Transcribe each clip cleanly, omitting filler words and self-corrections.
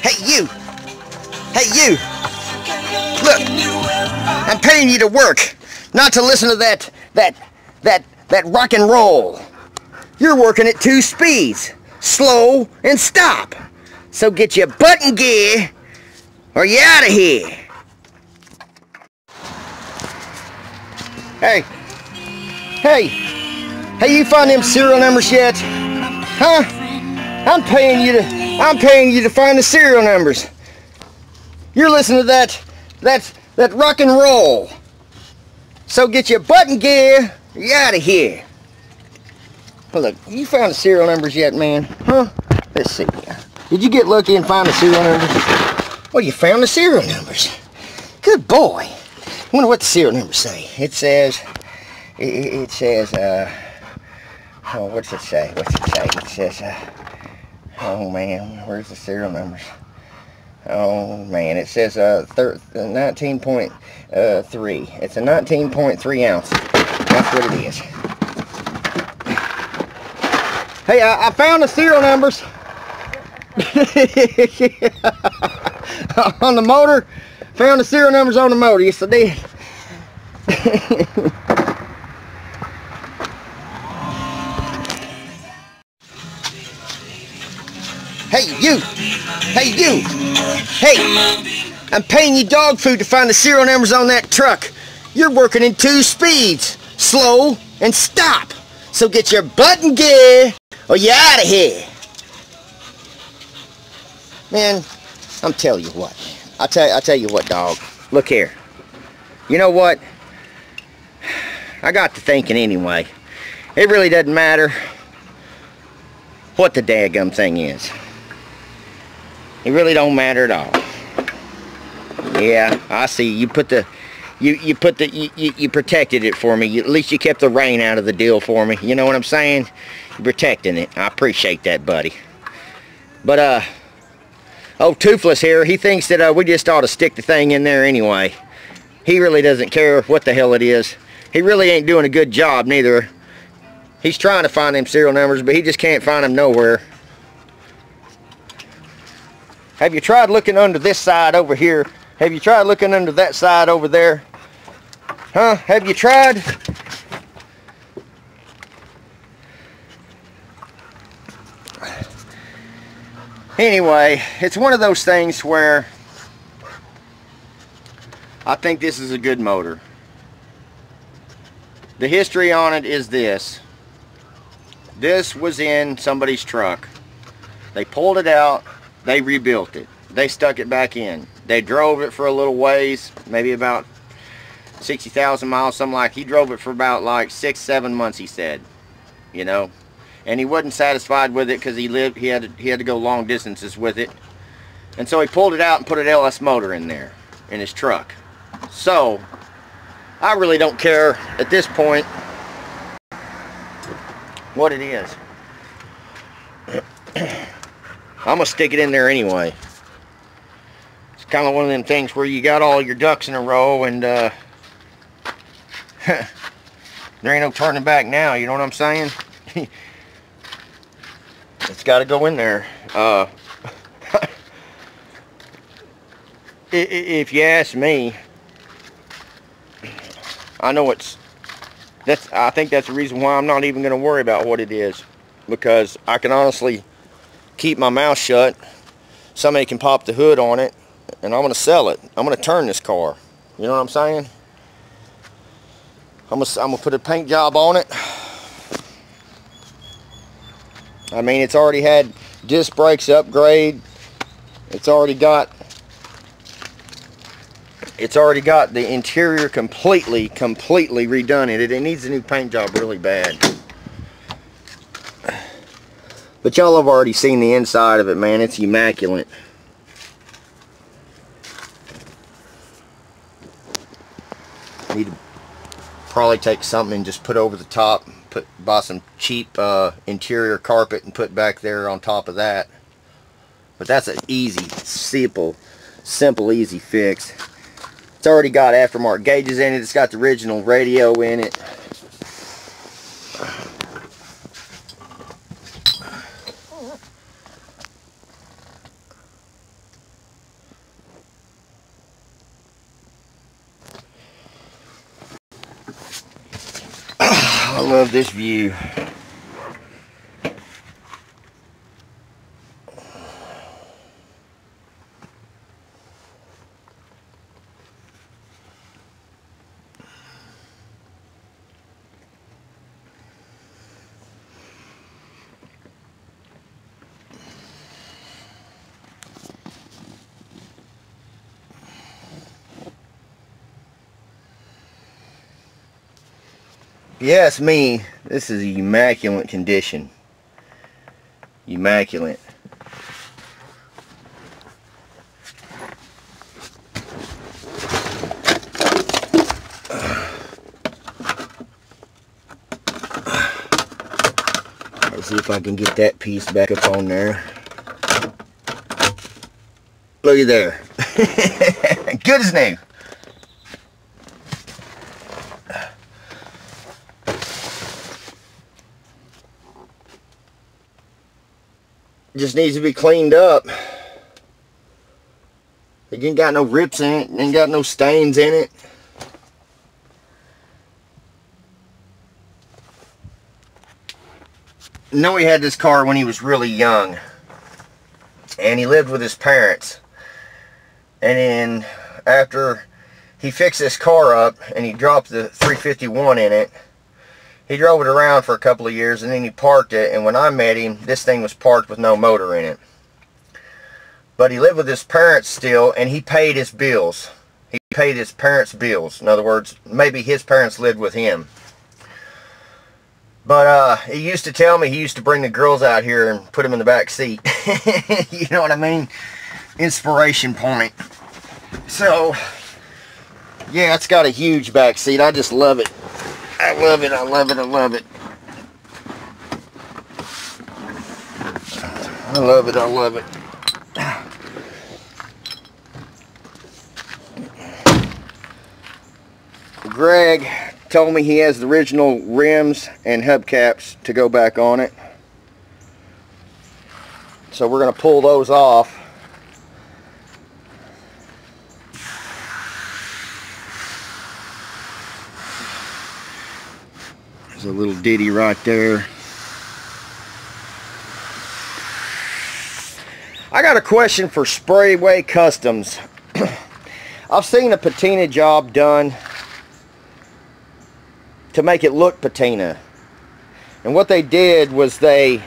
Hey you! Hey you! Look, I'm paying you to work, not to listen to that rock and roll. You're working at 2 speeds, slow and stop. So get your butt in gear, or you're out of here. Hey, you find them serial numbers yet? Huh? I'm paying you to find the serial numbers. You're listening to that rock and roll. So get your butt in gear, or you're out of here. Well, look, you found the serial numbers yet, man? Huh? Let's see. Did you get lucky and find the serial numbers? Well, you found the serial numbers. Good boy. I wonder what the serial numbers say. It says, oh, what's it say? It says, oh man, where's the serial numbers? Oh man, it says 19.3. It's a 19.3 ounce. That's what it is. Hey, I found the serial numbers. On the motor. Found the serial numbers on the motor. Yes, I did. Hey, you. Hey, you. Hey, I'm paying you dog food to find the serial numbers on that truck. You're working in 2 speeds, slow and stop. So get your butt in gear, or you're out of here. Man, I'm telling you what. I tell you what, dog. Look here. You know what? I got to thinking anyway. It really doesn't matter what the daggum thing is. It really don't matter at all. Yeah, I see. You protected it for me. At least you kept the rain out of the deal for me. You know what I'm saying? You're protecting it. I appreciate that, buddy. But oh, Toothless here, he thinks that we just ought to stick the thing in there anyway. He really doesn't care what the hell it is. He really ain't doing a good job neither. He's trying to find them serial numbers, but he just can't find them nowhere. Have you tried looking under this side over here? Have you tried looking under that side over there? Huh? Have you tried? Anyway, it's one of those things where I think this is a good motor. The history on it is this. This was in somebody's truck. They pulled it out. They rebuilt it. They stuck it back in. They drove it for a little ways, maybe about 60,000 miles, something like. He drove it for about like 6-7 months, he said. You know, and he wasn't satisfied with it because he had to go long distances with it, and so he pulled it out and put an LS motor in there in his truck. So I really don't care at this point what it is. I'm gonna stick it in there anyway. It's kind of one of them things where you got all your ducks in a row, and there ain't no turning back now. You know what I'm saying? It's got to go in there. If you ask me, I know I think that's the reason why I'm not even going to worry about what it is, because I can honestly keep my mouth shut. Somebody can pop the hood on it, and I'm going to sell it. I'm going to turn this car. You know what I'm saying? I'm going to put a paint job on it. I mean, it's already had disc brakes upgrade. It's already got the interior completely redone. It needs a new paint job really bad. But y'all have already seen the inside of it, man. It's immaculate. Need to probably take something and just put over the top. Buy some cheap interior carpet and put back there on top of that. But that's an easy, simple, easy fix. It's already got aftermarket gauges in it. It's got the original radio in it. I love this view. Yes, me. This is immaculate condition. Immaculate. Let's see if I can get that piece back up on there. Look at there. Good as new. Just needs to be cleaned up. It ain't got no rips in it, ain't got no stains in it. I know he had this car when he was really young, and he lived with his parents. And then after he fixed this car up and he dropped the 351 in it, he drove it around for a couple of years, and then he parked it, and when I met him, this thing was parked with no motor in it. But he lived with his parents still, and he paid his bills. He paid his parents' bills. In other words, maybe his parents lived with him. But he used to tell me he used to bring the girls out here and put them in the back seat. You know what I mean? Inspiration point. So, yeah, it's got a huge back seat. I just love it. I love it, I love it, I love it. I love it, I love it. Greg told me he has the original rims and hubcaps to go back on it. So we're going to pull those off. There's a little ditty right there. I got a question for Sprayway Customs. I've seen a patina job done to make it look patina, and what they did was they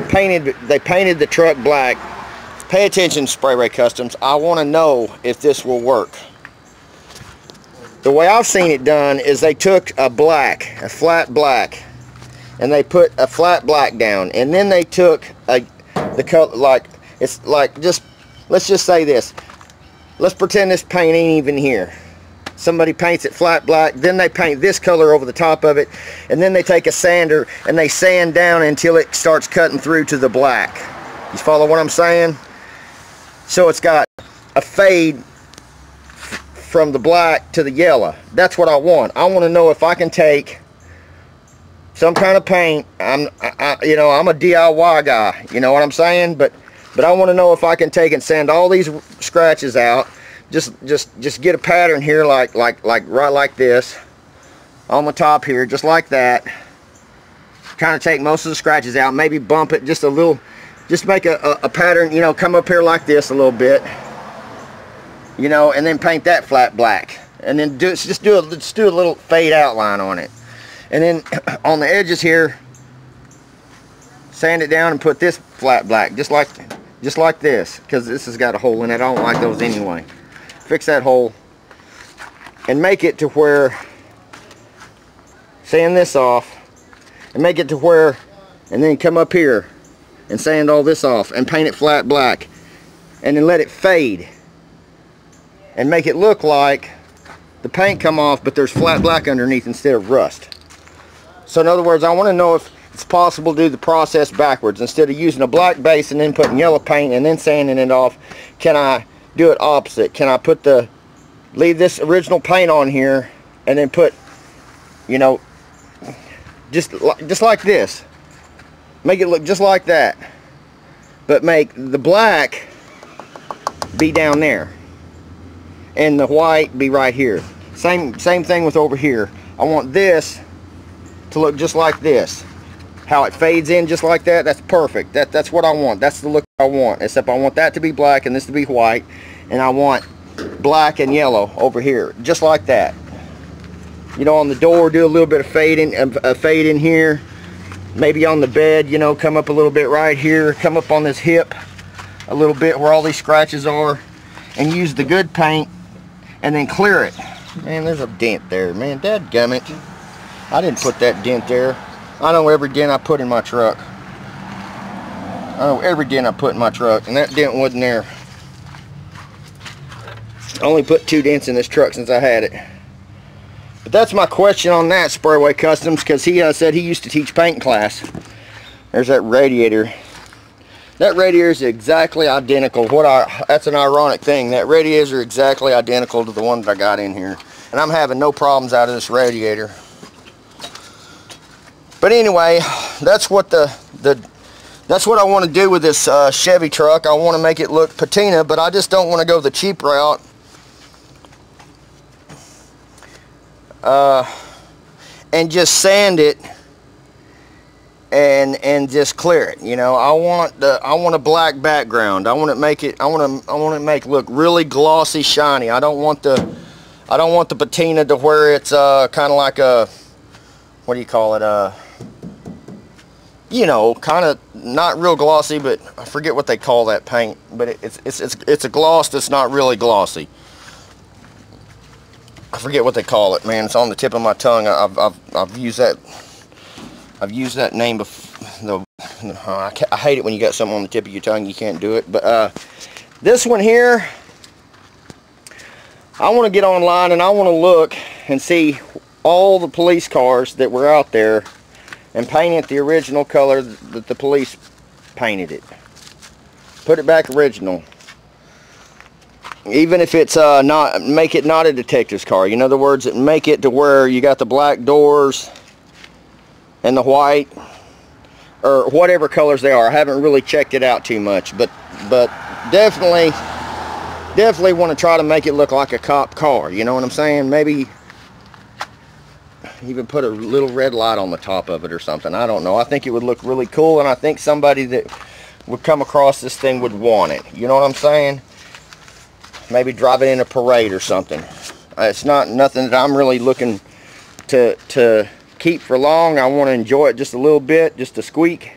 painted the truck black. Pay attention, Sprayway Customs. I want to know if this will work. The way I've seen it done is they took a flat black, and they put a flat black down, and then they took the color, like, it's like, just, let's just say this. Let's pretend this paint ain't even here. Somebody paints it flat black, then they paint this color over the top of it, and then they take a sander and they sand down until it starts cutting through to the black. You follow what I'm saying? So it's got a fade from the black to the yellow. That's what I want. I want to know if I can take some kind of paint. You know, I'm a DIY guy. You know what I'm saying? But I want to know if I can take and sand all these scratches out. Just get a pattern here, like right like this, on the top here, just like that. Kind of take most of the scratches out. Maybe bump it just a little. Just make a pattern. You know, come up here like this a little bit. You know, and then paint that flat black, and then just do a little fade outline on it, and then on the edges here, sand it down and put this flat black, just like this, because this has got a hole in it. I don't like those anyway. Fix that hole and make it to where, sand this off and make it to where, and then come up here and sand all this off and paint it flat black, and then let it fade and make it look like the paint come off, but there's flat black underneath instead of rust. So in other words, I want to know if it's possible to do the process backwards. Instead of using a black base and then putting yellow paint and then sanding it off, can I do it opposite? Can I leave this original paint on here and then put, you know, just like this, make it look just like that, but make the black be down there and the white be right here. Same thing with over here. I want this to look just like this. How it fades in just like that, that's perfect. That's what I want. That's the look I want. Except I want that to be black and this to be white. And I want black and yellow over here. Just like that. You know, on the door, do a little bit of fade in here. Maybe on the bed, you know, come up a little bit right here. Come up on this hip a little bit where all these scratches are. And use the good paint. And then clear it. Man, there's a dent there. Man, dadgummit. I didn't put that dent there. I know every dent I put in my truck. I know every dent I put in my truck, and that dent wasn't there. I only put 2 dents in this truck since I had it. But that's my question on that, Sprayway Customs, because he said he used to teach paint class. There's that radiator. That radiator is exactly identical. That's an ironic thing. That radiator is exactly identical to the one that I got in here. And I'm having no problems out of this radiator. But anyway, that's what that's what I want to do with this Chevy truck. I want to make it look patina, but I just don't want to go the cheap route. And just sand it and just clear it. You know, I want a black background. I want to make it look really glossy, shiny. I don't want the patina to where it's kind of like a, what do you call it, you know, kind of not real glossy, but I forget what they call that paint, but it's a gloss that's not really glossy. I forget what they call it, man. It's on the tip of my tongue. I've used that name before. I hate it when you got something on the tip of your tongue, you can't do it. But this one here, I want to get online and I want to look and see all the police cars that were out there and paint it the original color that the police painted it. Put it back original. Even if it's make it not a detective's car. In other words, make it to where you got the black doors and the white, or whatever colors they are. I haven't really checked it out too much, but definitely want to try to make it look like a cop car. You know what I'm saying? Maybe even put a little red light on the top of it or something. I don't know. I think it would look really cool, and I think somebody that would come across this thing would want it. You know what I'm saying? Maybe drive it in a parade or something. It's nothing that I'm really looking to keep for long. I want to enjoy it just a little bit, just a squeak,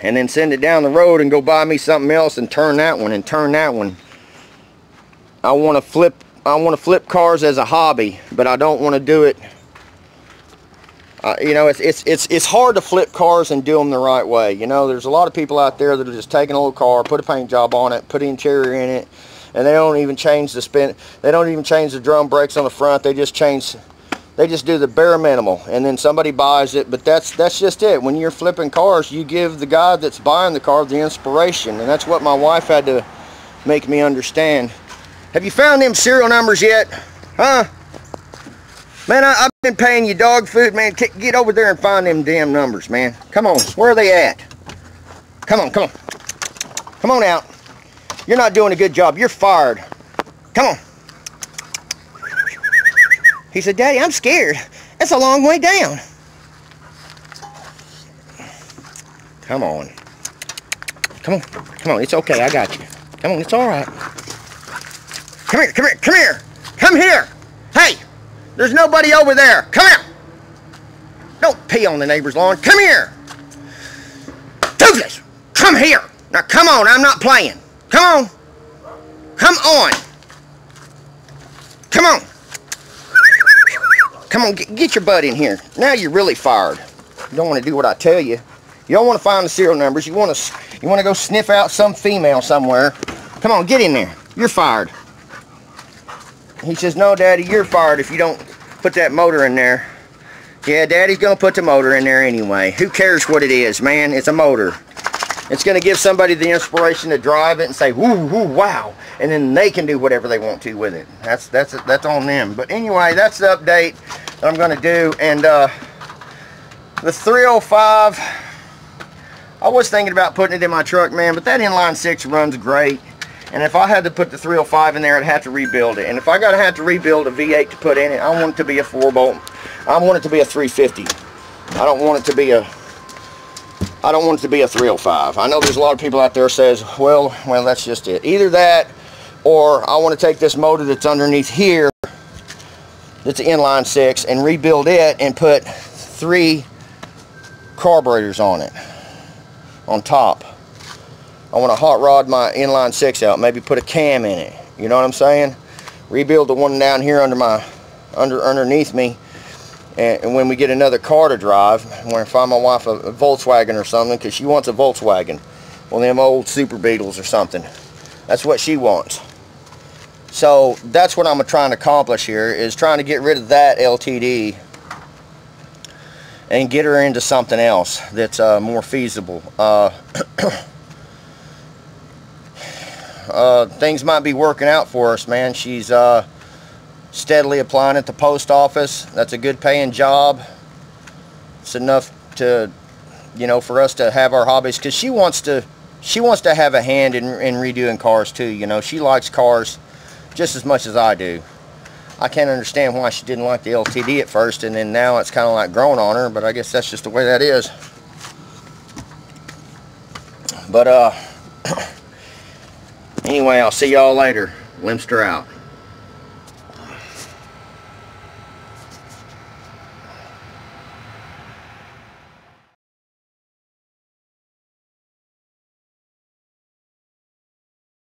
and then send it down the road and go buy me something else and turn that one and turn that one. I want to flip cars as a hobby, but I don't want to do it. You know, it's hard to flip cars and do them the right way. You know, there's a lot of people out there that are just taking an old car, put a paint job on it, put an interior in it, and they don't even change the spin. They don't even change the drum brakes on the front. They just do the bare minimal, and then somebody buys it. But that's just it. When you're flipping cars, you give the guy that's buying the car the inspiration, and that's what my wife had to make me understand. Have you found them serial numbers yet? Huh? Man, I've been paying you dog food, man. Get over there and find them damn numbers, man. Come on, where are they at? Come on. Come on out. You're not doing a good job. You're fired. Come on. He said, Daddy, I'm scared. That's a long way down. Come on. Come on. It's okay. I got you. Come on, it's all right. Come here. Hey, there's nobody over there. Come here. Don't pee on the neighbor's lawn. Come here. Toothless, come here. Now, come on. I'm not playing. Come on. Come on. Come on, get your butt in here. Now you're really fired. You don't want to do what I tell you. You don't want to find the serial numbers. You want to go sniff out some female somewhere. Come on, get in there. You're fired. He says, no, Daddy, you're fired if you don't put that motor in there. Yeah, Daddy's going to put the motor in there anyway. Who cares what it is, man? It's a motor. It's going to give somebody the inspiration to drive it and say, woo, wow. And then they can do whatever they want to with it. That's on them. But anyway, that's the update that I'm going to do. And the 305, I was thinking about putting it in my truck, man. But that inline 6 runs great. And if I had to put the 305 in there, I'd have to rebuild it. And if I gotta have to rebuild a V8 to put in it, I want it to be a 4-bolt. I want it to be a 350. I don't want it to be a 305. I know there's a lot of people out there says, well, that's just it. Either that, or I want to take this motor that's underneath here, that's an inline 6, and rebuild it and put 3 carburetors on it, on top. I want to hot rod my inline 6 out, maybe put a cam in it. You know what I'm saying? Rebuild the one down here underneath me, and when we get another car to drive, I'm going to find my wife a Volkswagen or something, because she wants a Volkswagen. One of them old Super Beetles or something. That's what she wants. So that's what I'm trying to accomplish here, is trying to get rid of that LTD and get her into something else that's more feasible. Things might be working out for us, man. She's steadily applying at the post office. That's a good paying job. It's enough to, you know, for us to have our hobbies, because she wants to have a hand in redoing cars too. You know, she likes cars just as much as I do. I can't understand why she didn't like the LTD at first, and then now it's kind of like grown on her, but I guess that's just the way that is. But anyway, I'll see y'all later. Limster out.